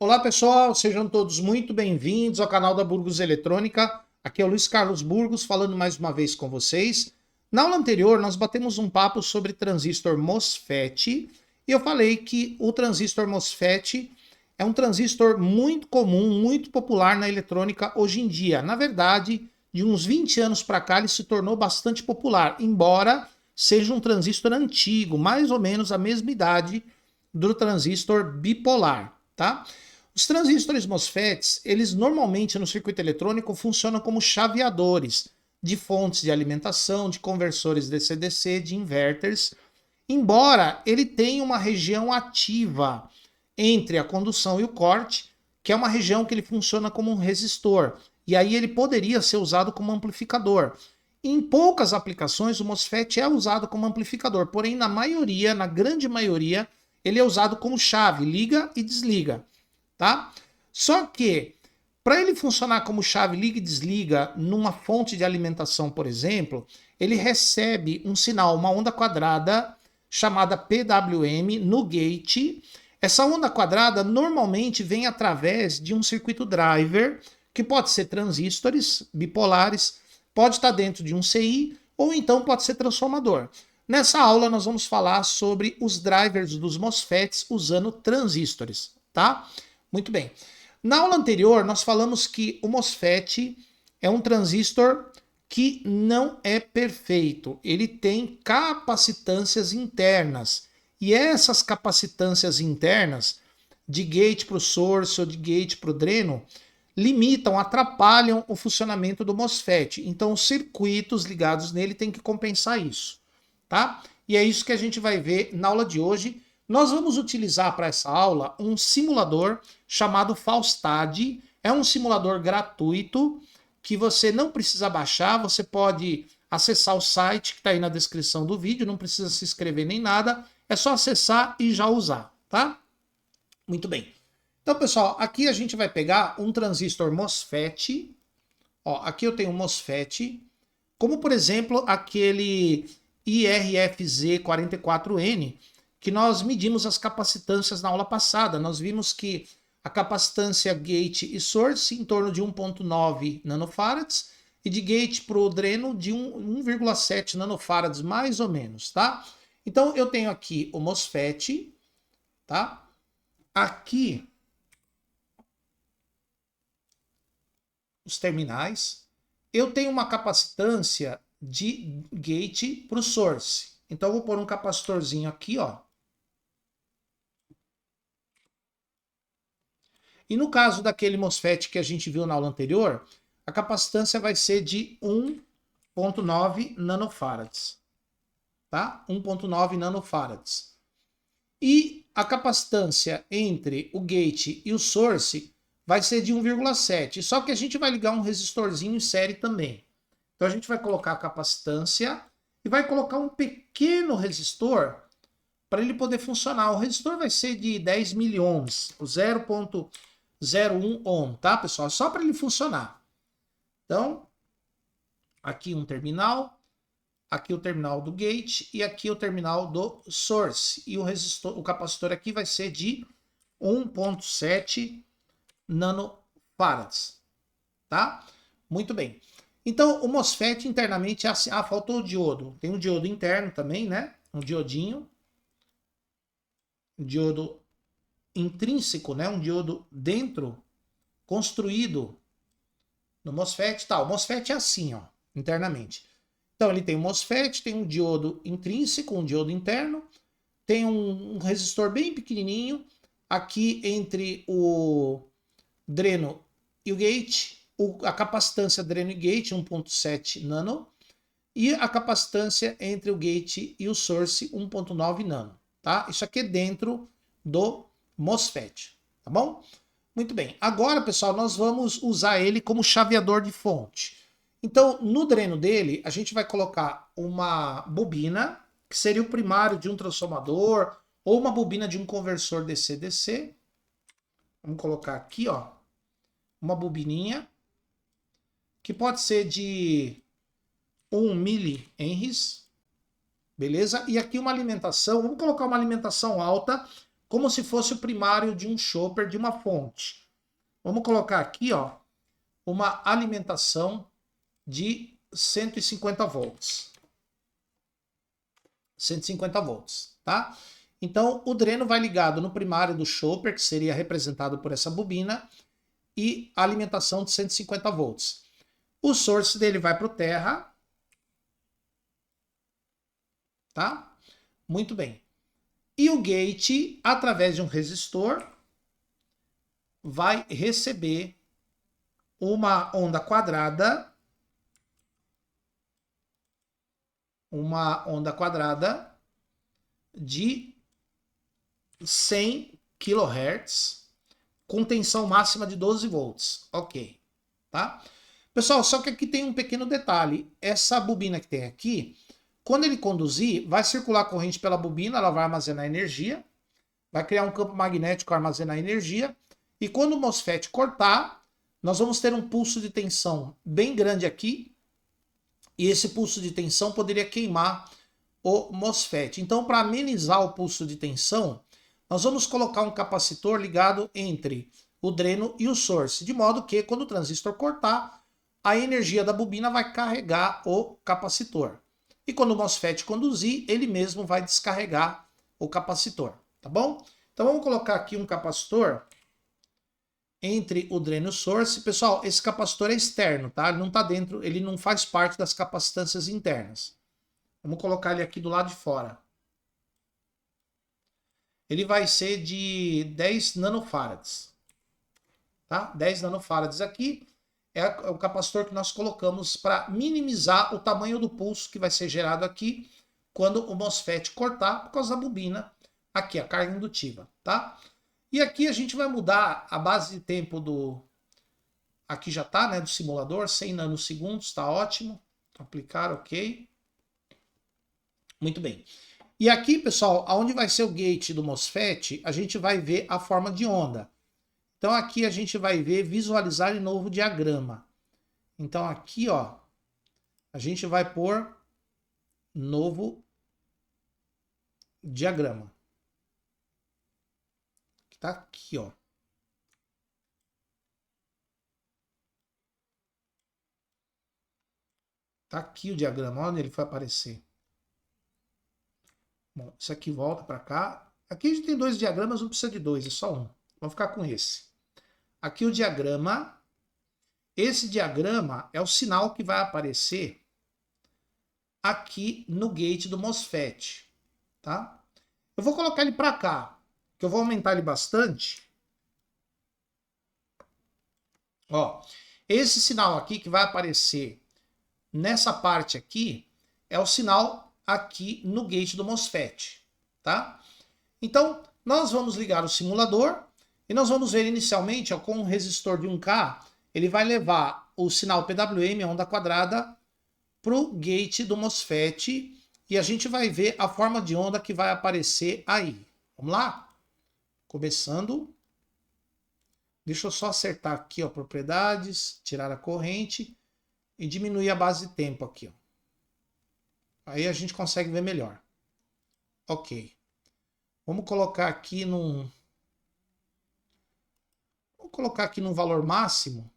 Olá pessoal, sejam todos muito bem-vindos ao canal da Burgos Eletrônica. Aqui é o Luiz Carlos Burgos falando mais uma vez com vocês. Na aula anterior nós batemos um papo sobre transistor MOSFET e eu falei que o transistor MOSFET é um transistor muito comum, muito popular na eletrônica hoje em dia. Na verdade, de uns 20 anos para cá ele se tornou bastante popular, embora seja um transistor antigo, mais ou menos a mesma idade do transistor bipolar, tá? Os transistores MOSFETs, eles normalmente no circuito eletrônico funcionam como chaveadores de fontes de alimentação, de conversores DC-DC, de inverters, embora ele tenha uma região ativa entre a condução e o corte, que é uma região que ele funciona como um resistor, e aí ele poderia ser usado como amplificador. Em poucas aplicações o MOSFET é usado como amplificador, porém na maioria, na grande maioria, ele é usado como chave, liga e desliga, tá? Só que, para ele funcionar como chave liga e desliga numa fonte de alimentação, por exemplo, ele recebe um sinal, uma onda quadrada chamada PWM no gate. Essa onda quadrada normalmente vem através de um circuito driver, que pode ser transistores bipolares, pode estar dentro de um CI ou então pode ser transformador. Nessa aula nós vamos falar sobre os drivers dos MOSFETs usando transistores, tá? Muito bem. Na aula anterior nós falamos que o MOSFET é um transistor que não é perfeito. Ele tem capacitâncias internas. E essas capacitâncias internas, de gate para o source ou de gate para o dreno, limitam, atrapalham o funcionamento do MOSFET. Então os circuitos ligados nele têm que compensar isso, tá? E é isso que a gente vai ver na aula de hoje. Nós vamos utilizar para essa aula um simulador chamado Faustad. É um simulador gratuito que você não precisa baixar, você pode acessar o site que está aí na descrição do vídeo, não precisa se inscrever nem nada, é só acessar e já usar, tá? Muito bem. Então, pessoal, aqui a gente vai pegar um transistor MOSFET. Ó, aqui eu tenho um MOSFET, como por exemplo aquele IRFZ44N, que nós medimos as capacitâncias na aula passada. Nós vimos que a capacitância gate e source em torno de 1,9 nanofarads e de gate para o dreno de 1,7 nanofarads, mais ou menos, tá? Então eu tenho aqui o MOSFET, tá? Aqui os terminais. Eu tenho uma capacitância de gate para o source. Então eu vou pôr um capacitorzinho aqui, ó. E no caso daquele MOSFET que a gente viu na aula anterior, a capacitância vai ser de 1,9 nanofarads, tá? 1,9 nanofarads. E a capacitância entre o gate e o source vai ser de 1,7. Só que a gente vai ligar um resistorzinho em série também. Então a gente vai colocar a capacitância e vai colocar um pequeno resistor para ele poder funcionar. O resistor vai ser de 10 miliohms, o 0,01 ohm, tá, pessoal? Só para ele funcionar. Então, aqui um terminal, aqui o terminal do gate e aqui o terminal do source. E o resistor, o capacitor aqui vai ser de 1,7 nanofarads, tá? Muito bem. Então, o MOSFET internamente é assim. Ah, faltou o diodo. Tem um diodo interno também, né? Um diodinho. Um diodo intrínseco, né? Um diodo dentro, construído no MOSFET. Tá, o MOSFET é assim, ó, internamente. Então, ele tem um MOSFET, tem um diodo intrínseco, um diodo interno. Tem um resistor bem pequenininho. Aqui entre o dreno e o gate, a capacitância dreno e gate 1,7 nano e a capacitância entre o gate e o source 1,9 nano, tá? Isso aqui é dentro do MOSFET, tá bom? Muito bem. Agora, pessoal, nós vamos usar ele como chaveador de fonte. Então, no dreno dele, a gente vai colocar uma bobina, que seria o primário de um transformador, ou uma bobina de um conversor DC-DC. Vamos colocar aqui, ó, uma bobininha, que pode ser de 1 mH, beleza? E aqui uma alimentação, vamos colocar uma alimentação alta, como se fosse o primário de um chopper de uma fonte. Vamos colocar aqui, ó, uma alimentação de 150 volts. 150 volts, tá? Então, o dreno vai ligado no primário do chopper, que seria representado por essa bobina, e a alimentação de 150 volts. O source dele vai para o terra, tá? Muito bem. E o gate, através de um resistor, vai receber uma onda quadrada, de 100 kHz com tensão máxima de 12 volts. Ok, tá? Pessoal, só que aqui tem um pequeno detalhe. Essa bobina que tem aqui, quando ele conduzir, vai circular corrente pela bobina, ela vai armazenar energia, vai criar um campo magnético, armazenar energia, e quando o MOSFET cortar, nós vamos ter um pulso de tensão bem grande aqui, e esse pulso de tensão poderia queimar o MOSFET. Então, para amenizar o pulso de tensão, nós vamos colocar um capacitor ligado entre o dreno e o source, de modo que quando o transistor cortar, a energia da bobina vai carregar o capacitor. E quando o MOSFET conduzir, ele mesmo vai descarregar o capacitor, tá bom? Então vamos colocar aqui um capacitor entre o dreno e o source. Pessoal, esse capacitor é externo, tá? Ele não está dentro, ele não faz parte das capacitâncias internas. Vamos colocar ele aqui do lado de fora. Ele vai ser de 10 nanofarads, tá? 10 nanofarads aqui é o capacitor que nós colocamos para minimizar o tamanho do pulso que vai ser gerado aqui quando o MOSFET cortar por causa da bobina aqui, a carga indutiva, tá? E aqui a gente vai mudar a base de tempo do... Aqui já tá, né, do simulador, 100 nanosegundos, tá ótimo. Aplicar, ok. Muito bem. E aqui, pessoal, aonde vai ser o gate do MOSFET, a gente vai ver a forma de onda. Então aqui a gente vai ver visualizar de novo o diagrama. Então aqui, ó, a gente vai pôr novo diagrama. Tá aqui, ó. Tá aqui o diagrama, onde ele foi aparecer. Bom, isso aqui volta para cá. Aqui a gente tem dois diagramas, não precisa de dois, é só um. Vamos ficar com esse. Aqui o diagrama. Esse diagrama é o sinal que vai aparecer aqui no gate do MOSFET, tá? Eu vou colocar ele para cá, que eu vou aumentar ele bastante. Ó, esse sinal aqui que vai aparecer nessa parte aqui é o sinal aqui no gate do MOSFET, tá? Então, nós vamos ligar o simulador e nós vamos ver inicialmente, ó, com um resistor de 1K, ele vai levar o sinal PWM, a onda quadrada, para o gate do MOSFET e a gente vai ver a forma de onda que vai aparecer aí. Vamos lá? Começando. Deixa eu só acertar aqui, ó, propriedades, tirar a corrente e diminuir a base de tempo aqui, ó. Aí a gente consegue ver melhor. Ok. Vamos colocar aqui num... Vamos colocar aqui num valor máximo.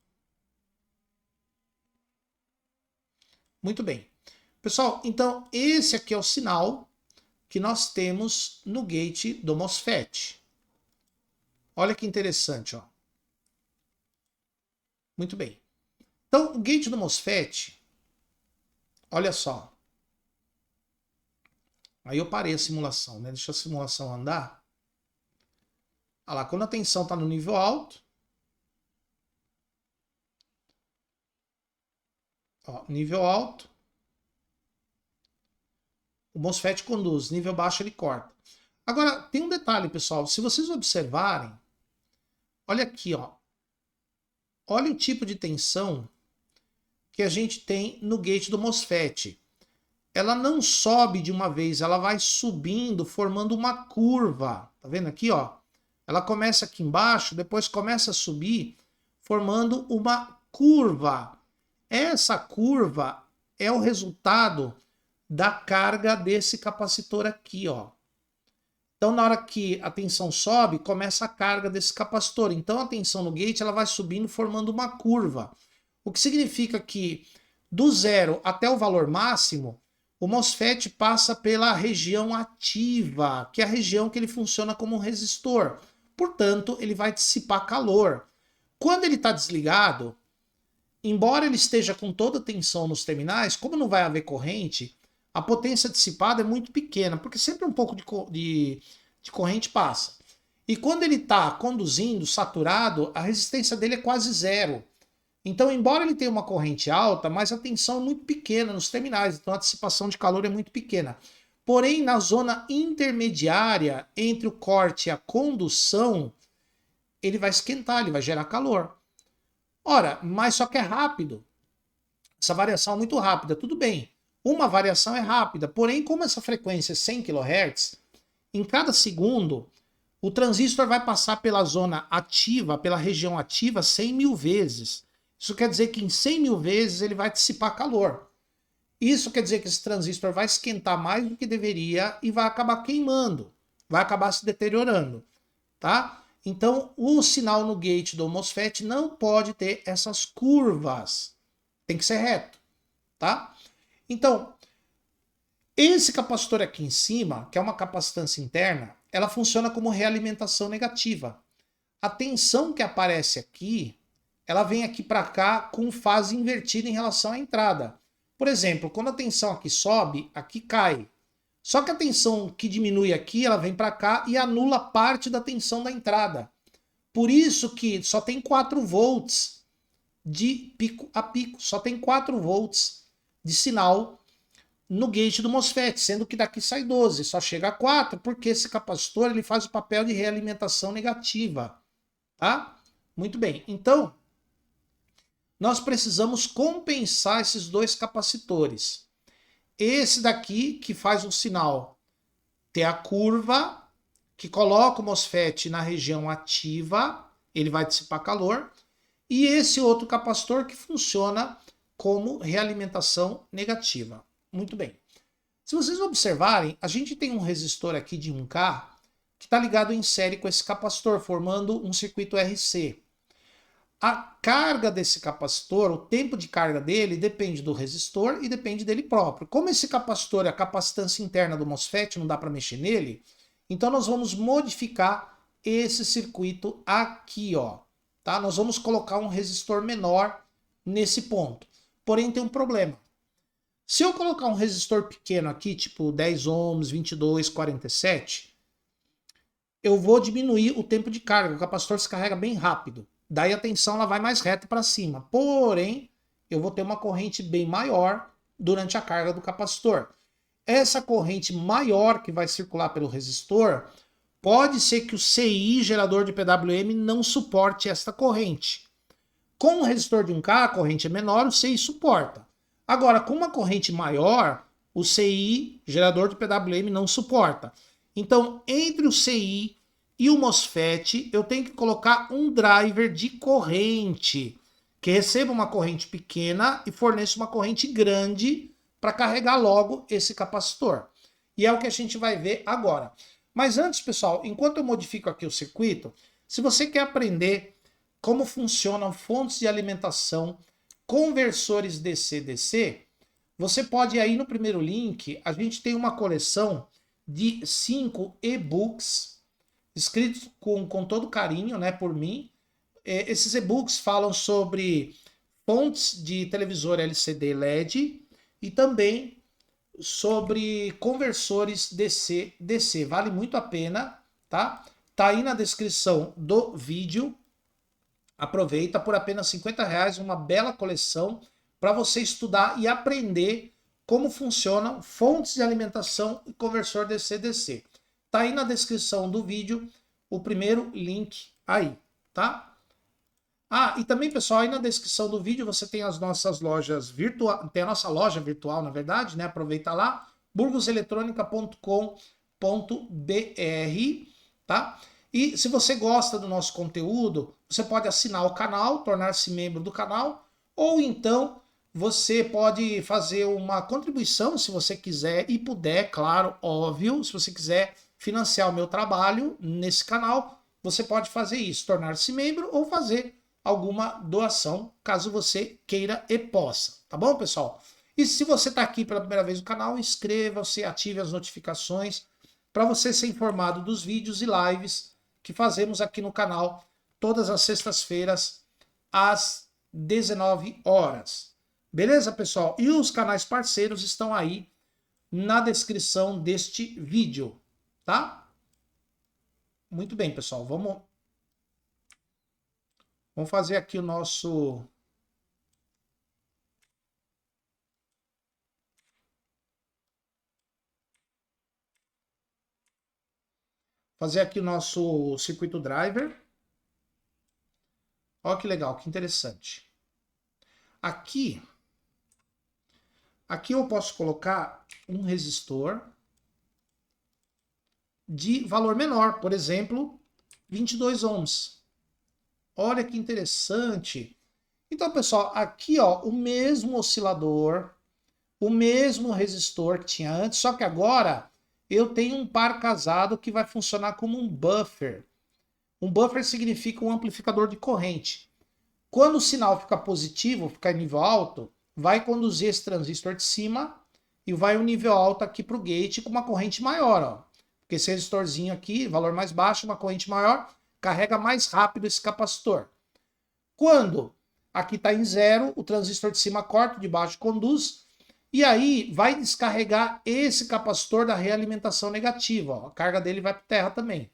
Muito bem. Pessoal, então esse aqui é o sinal que nós temos no gate do MOSFET. Olha que interessante, ó. Muito bem. Então, o gate do MOSFET, olha só. Aí eu parei a simulação, né? Deixa a simulação andar. Olha lá, quando a tensão está no nível alto, ó, nível alto, o MOSFET conduz, nível baixo ele corta. Agora, tem um detalhe, pessoal, se vocês observarem, olha aqui, ó. Olha o tipo de tensão que a gente tem no gate do MOSFET. Ela não sobe de uma vez, ela vai subindo, formando uma curva. Tá vendo aqui, ó? Ela começa aqui embaixo, depois começa a subir, formando uma curva. Essa curva é o resultado da carga desse capacitor aqui, ó. Então, na hora que a tensão sobe, começa a carga desse capacitor. Então, a tensão no gate ela vai subindo, formando uma curva. O que significa que do zero até o valor máximo, o MOSFET passa pela região ativa, que é a região que ele funciona como um resistor. Portanto, ele vai dissipar calor. Quando ele está desligado, embora ele esteja com toda a tensão nos terminais, como não vai haver corrente, a potência dissipada é muito pequena, porque sempre um pouco de corrente passa. E quando ele está conduzindo, saturado, a resistência dele é quase zero. Então, embora ele tenha uma corrente alta, mas a tensão é muito pequena nos terminais, então a dissipação de calor é muito pequena. Porém, na zona intermediária entre o corte e a condução, ele vai esquentar, ele vai gerar calor. Ora, mas só que é rápido. Essa variação é muito rápida, tudo bem. Uma variação é rápida, porém, como essa frequência é 100 kHz, em cada segundo, o transistor vai passar pela zona ativa, pela região ativa, 100 mil vezes. Isso quer dizer que em 100 mil vezes ele vai dissipar calor. Isso quer dizer que esse transistor vai esquentar mais do que deveria e vai acabar queimando, vai acabar se deteriorando, tá? Então, o sinal no gate do MOSFET não pode ter essas curvas. Tem que ser reto, tá? Então, esse capacitor aqui em cima, que é uma capacitância interna, ela funciona como realimentação negativa. A tensão que aparece aqui, ela vem aqui para cá com fase invertida em relação à entrada. Por exemplo, quando a tensão aqui sobe, aqui cai. Só que a tensão que diminui aqui, ela vem para cá e anula parte da tensão da entrada. Por isso que só tem 4 volts de pico a pico. Só tem 4 volts de sinal no gate do MOSFET, sendo que daqui sai 12. Só chega a 4 porque esse capacitor ele faz o papel de realimentação negativa. Tá? Muito bem. Então, nós precisamos compensar esses dois capacitores. Esse daqui, que faz o sinal ter a curva, que coloca o MOSFET na região ativa, ele vai dissipar calor. E esse outro capacitor que funciona como realimentação negativa. Muito bem. Se vocês observarem, a gente tem um resistor aqui de 1K que está ligado em série com esse capacitor, formando um circuito RC. A carga desse capacitor, o tempo de carga dele, depende do resistor e depende dele próprio. Como esse capacitor é a capacitância interna do MOSFET, não dá para mexer nele, então nós vamos modificar esse circuito aqui, ó. Tá? Nós vamos colocar um resistor menor nesse ponto. Porém, tem um problema. Se eu colocar um resistor pequeno aqui, tipo 10 ohms, 22, 47, eu vou diminuir o tempo de carga. O capacitor se carrega bem rápido. Daí a tensão ela vai mais reta para cima. Porém, eu vou ter uma corrente bem maior durante a carga do capacitor. Essa corrente maior que vai circular pelo resistor, pode ser que o CI, gerador de PWM, não suporte esta corrente. Com um resistor de 1K, a corrente é menor, o CI suporta. Agora, com uma corrente maior, o CI, gerador de PWM, não suporta. Então, entre o CI e o MOSFET, eu tenho que colocar um driver de corrente, que receba uma corrente pequena e forneça uma corrente grande para carregar logo esse capacitor. E é o que a gente vai ver agora. Mas antes, pessoal, enquanto eu modifico aqui o circuito, se você quer aprender como funcionam fontes de alimentação, conversores DC-DC, você pode ir aí no primeiro link, a gente tem uma coleção de 5 e-books, escritos com todo carinho, né, por mim. Esses e-books falam sobre fontes de televisor LCD LED e também sobre conversores DC-DC. Vale muito a pena, tá? Tá aí na descrição do vídeo. Aproveita, por apenas R$50, uma bela coleção para você estudar e aprender como funcionam fontes de alimentação e conversor DC-DC. Tá aí na descrição do vídeo o primeiro link aí, tá? Ah, e também, pessoal, aí na descrição do vídeo você tem as nossas lojas virtuais, tem a nossa loja virtual, na verdade, né? Aproveita lá, burgoseletronica.com.br, tá? E se você gosta do nosso conteúdo, você pode assinar o canal, tornar-se membro do canal, ou então você pode fazer uma contribuição, se você quiser e puder, claro, óbvio, se você quiser financiar o meu trabalho nesse canal, você pode fazer isso, tornar-se membro ou fazer alguma doação, caso você queira e possa. Tá bom, pessoal? E se você está aqui pela primeira vez no canal, inscreva-se, ative as notificações para você ser informado dos vídeos e lives que fazemos aqui no canal todas as sextas-feiras às 19 horas. Beleza, pessoal? E os canais parceiros estão aí na descrição deste vídeo, tá? Muito bem, pessoal. Vamos fazer aqui o nosso... Fazer aqui o nosso circuito driver. Olha que legal, que interessante. Aqui eu posso colocar um resistor de valor menor, por exemplo, 22 ohms. Olha que interessante. Então, pessoal, aqui ó, o mesmo oscilador, o mesmo resistor que tinha antes, só que agora eu tenho um par casado que vai funcionar como um buffer. Um buffer significa um amplificador de corrente. Quando o sinal fica positivo, ficar em nível alto, vai conduzir esse transistor de cima e vai um nível alto aqui para o gate com uma corrente maior. Ó. Porque esse resistorzinho aqui, valor mais baixo, uma corrente maior, carrega mais rápido esse capacitor. Quando aqui está em zero, o transistor de cima corta, o de baixo conduz, e aí vai descarregar esse capacitor da realimentação negativa. Ó. A carga dele vai para terra também.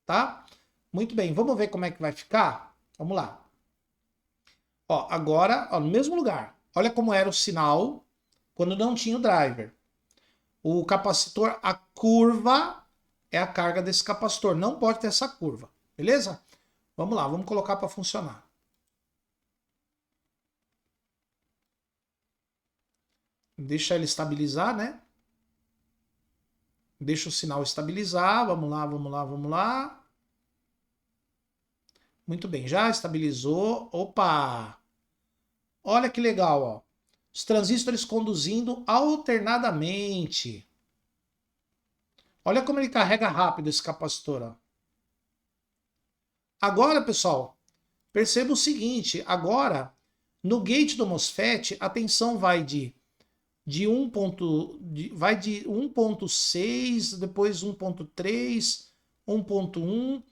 Tá? Muito bem, vamos ver como é que vai ficar? Vamos lá. Ó, agora, ó, no mesmo lugar. Olha como era o sinal quando não tinha o driver. O capacitor, a curva é a carga desse capacitor. Não pode ter essa curva, beleza? Vamos lá, vamos colocar para funcionar. Deixa ele estabilizar, né? Deixa o sinal estabilizar. Vamos lá, vamos lá, vamos lá. Muito bem, já estabilizou. Opa! Olha que legal, ó. Os transistores conduzindo alternadamente. Olha como ele carrega rápido esse capacitor, ó. Agora, pessoal, perceba o seguinte. Agora, no gate do MOSFET, a tensão vai de 1.6, depois 1.3, 1.1,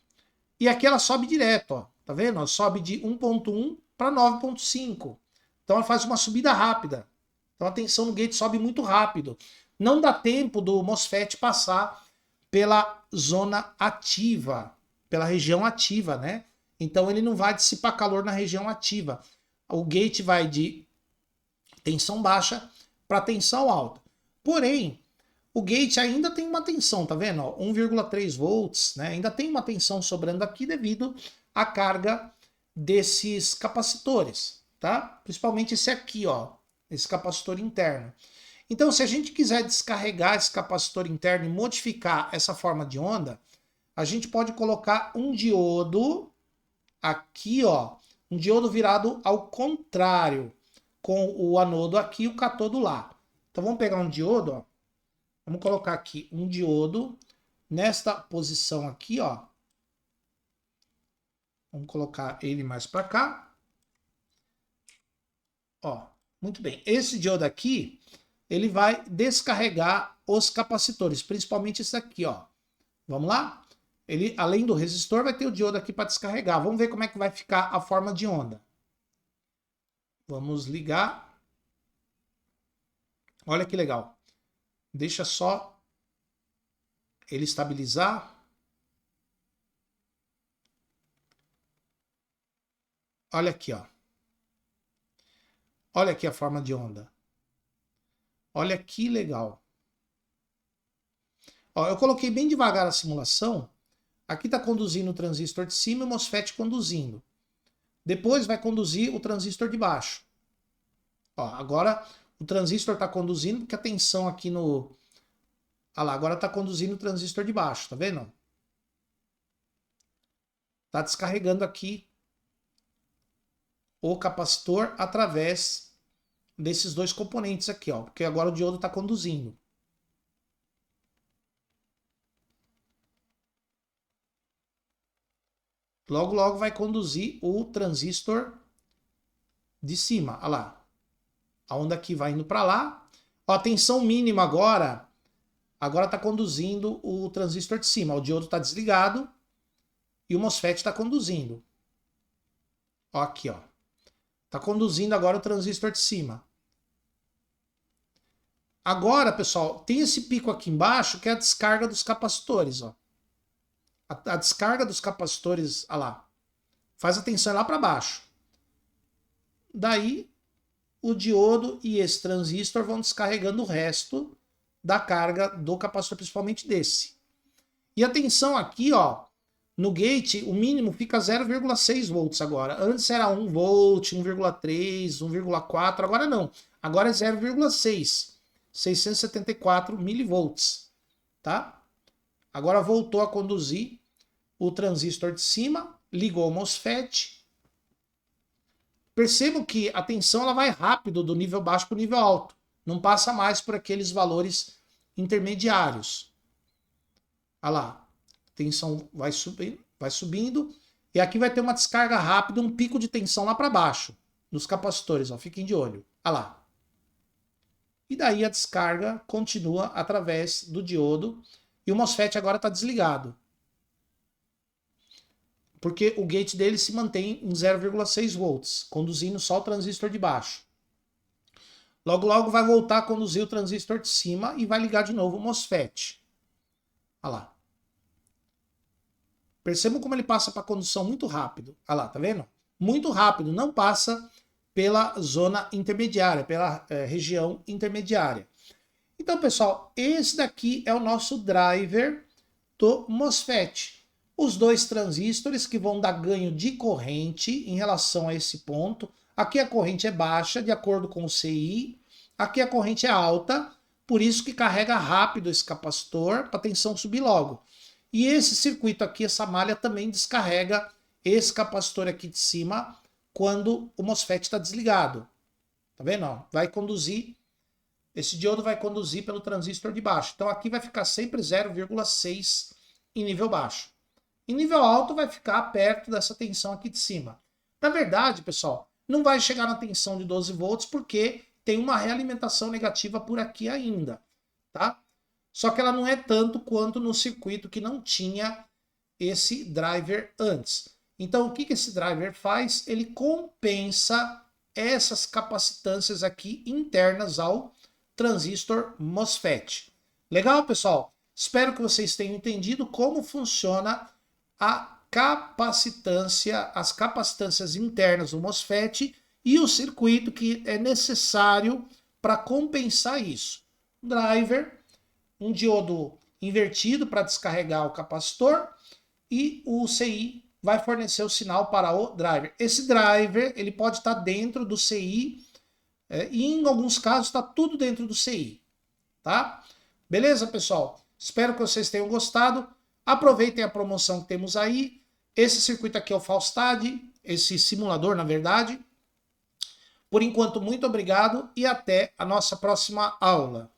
e aqui ela sobe direto, ó. Tá vendo? Ela sobe de 1.1 para 9.5. Então ela faz uma subida rápida. Então a tensão no gate sobe muito rápido. Não dá tempo do MOSFET passar pela zona ativa, pela região ativa, né? Então ele não vai dissipar calor na região ativa. O gate vai de tensão baixa para tensão alta. Porém, o gate ainda tem uma tensão, tá vendo? 1,3 volts, né? Ainda tem uma tensão sobrando aqui devido à carga desses capacitores, tá? Principalmente esse aqui, ó, esse capacitor interno. Então, se a gente quiser descarregar esse capacitor interno e modificar essa forma de onda, a gente pode colocar um diodo aqui, ó, um diodo virado ao contrário, com o anodo aqui e o catodo lá. Então vamos pegar um diodo, ó. Vamos colocar aqui um diodo nesta posição aqui, ó. Vamos colocar ele mais para cá. Ó, muito bem. Esse diodo aqui, ele vai descarregar os capacitores, principalmente esse aqui, ó. Vamos lá? Ele, além do resistor, vai ter o diodo aqui para descarregar. Vamos ver como é que vai ficar a forma de onda. Vamos ligar. Olha que legal. Deixa só ele estabilizar. Olha aqui, ó. Olha aqui a forma de onda. Olha que legal. Ó, eu coloquei bem devagar a simulação. Aqui está conduzindo o transistor de cima e o MOSFET conduzindo. Depois vai conduzir o transistor de baixo. Ó, agora o transistor está conduzindo porque a tensão aqui no... Olha lá, agora está conduzindo o transistor de baixo, tá vendo? Está descarregando aqui o capacitor através desses dois componentes aqui, ó, porque agora o diodo está conduzindo. Logo, logo vai conduzir o transistor de cima. Olha lá. A onda aqui vai indo para lá. Ó, a tensão mínima agora está conduzindo o transistor de cima. O diodo está desligado e o MOSFET está conduzindo. Ó, aqui, ó. Está conduzindo agora o transistor de cima. Agora, pessoal, tem esse pico aqui embaixo que é a descarga dos capacitores, ó. A descarga dos capacitores, olha lá, faz a tensão lá para baixo. Daí, o diodo e esse transistor vão descarregando o resto da carga do capacitor, principalmente desse. E a tensão aqui, ó, no gate, o mínimo fica 0,6 volts agora. Antes era 1 volt, 1,3, 1,4, agora não. Agora é 0,6, 674 milivolts, tá? Agora voltou a conduzir o transistor de cima, ligou o MOSFET. Percebam que a tensão ela vai rápido do nível baixo para o nível alto. Não passa mais por aqueles valores intermediários. Olha lá. A tensão vai subindo. E aqui vai ter uma descarga rápida, um pico de tensão lá para baixo. Nos capacitores, ó. Fiquem de olho. Olha lá. E daí a descarga continua através do diodo. E o MOSFET agora está desligado. Porque o gate dele se mantém em 0,6 volts, conduzindo só o transistor de baixo. Logo, logo vai voltar a conduzir o transistor de cima e vai ligar de novo o MOSFET. Olha lá. Percebam como ele passa para a condução muito rápido. Olha lá, tá vendo? Muito rápido, não passa pela zona intermediária, pela região intermediária. Então, pessoal, esse daqui é o nosso driver do MOSFET. Os dois transistores que vão dar ganho de corrente em relação a esse ponto. Aqui a corrente é baixa, de acordo com o CI. Aqui a corrente é alta, por isso que carrega rápido esse capacitor para a tensão subir logo. E esse circuito aqui, essa malha, também descarrega esse capacitor aqui de cima quando o MOSFET está desligado. Tá vendo? Vai conduzir, esse diodo vai conduzir pelo transistor de baixo. Então aqui vai ficar sempre 0,6 em nível baixo. Em nível alto vai ficar perto dessa tensão aqui de cima. Na verdade, pessoal, não vai chegar na tensão de 12 volts porque tem uma realimentação negativa por aqui ainda, tá? Só que ela não é tanto quanto no circuito que não tinha esse driver antes. Então, o que esse driver faz? Ele compensa essas capacitâncias aqui internas ao transistor MOSFET. Legal, pessoal? Espero que vocês tenham entendido como funciona a capacitância, as capacitâncias internas do MOSFET e o circuito que é necessário para compensar isso. Driver, um diodo invertido para descarregar o capacitor e o CI vai fornecer o sinal para o driver. Esse driver ele pode estar dentro do CI e em alguns casos está tudo dentro do CI, tá? Beleza, pessoal? Espero que vocês tenham gostado. Aproveitem a promoção que temos aí. Esse circuito aqui é o Faustad, esse simulador, na verdade. Por enquanto, muito obrigado e até a nossa próxima aula.